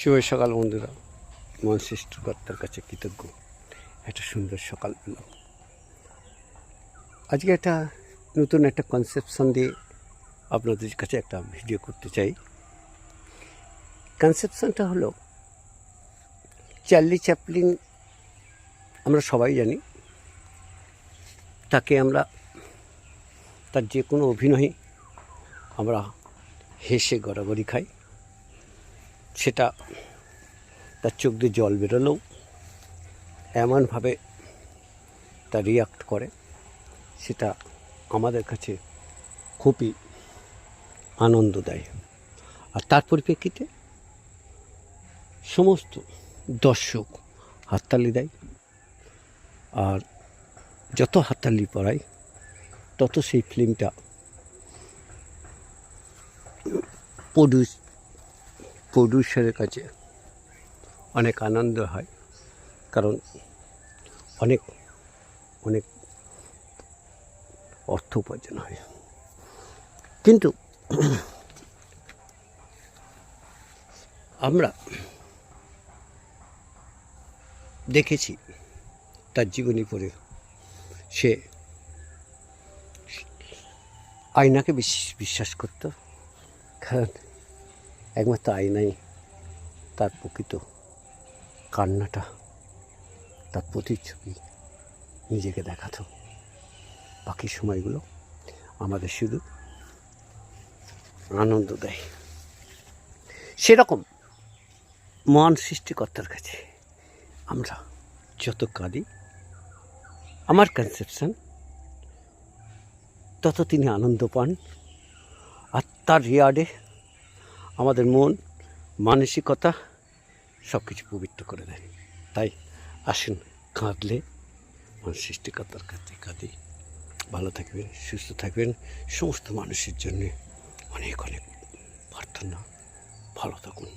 শুভ সকাল বন্ধুরা, মন সৃষ্টিকর্তার কাছে কৃতজ্ঞ একটা সুন্দর সকাল পেলাম। আজকে একটা নতুন একটা কনসেপশন দিয়ে আপনাদের কাছে একটা ভিডিও করতে চাই। কনসেপশনটা হলো, চার্লি চ্যাপলিন আমরা সবাই জানি। তাকে আমরা তার যে কোনো অভিনয় আমরা হেসে গড়াগড়ি খাই। সেটা তার চোখ দিয়ে জল বেরোলেও এমনভাবে তা রিয়াক্ট করে, সেটা আমাদের কাছে খুবই আনন্দ দেয়। আর তার পরিপ্রেক্ষিতে সমস্ত দর্শক হাততালি দেয়, আর যত হাততালি পড়ায় তত সেই ফিল্মটা প্রডিউসারের কাছে অনেক আনন্দ হয়, কারণ অনেক অনেক অর্থ উপার্জন হয়। কিন্তু আমরা দেখেছি তার জীবনী পড়ে সে আয়নাকে বিশ্বাস করত, কারণ একমাত্র আয়নাই তার প্রকৃত কান্নাটা, তার প্রতিচ্ছবি নিজেকে দেখাতো। বাকি সময়গুলো আমাদের শুধু আনন্দ দেয়। সেরকম মহান সৃষ্টিকর্তার কাছে আমরা যত কাঁদি, আমার কনসেপশন, তত তিনি আনন্দ পান, আর তার রিয়ার্ডে আমাদের মন মানসিকতা সব কিছু পবিত্র করে দেয়। তাই আসুন, কাঁদলে মহান সৃষ্টিকর্তার কাছে কাঁদি। ভালো থাকবেন, সুস্থ থাকবেন। সমস্ত মানুষের জন্যে অনেক অনেক প্রার্থনা। ভালো থাকুন।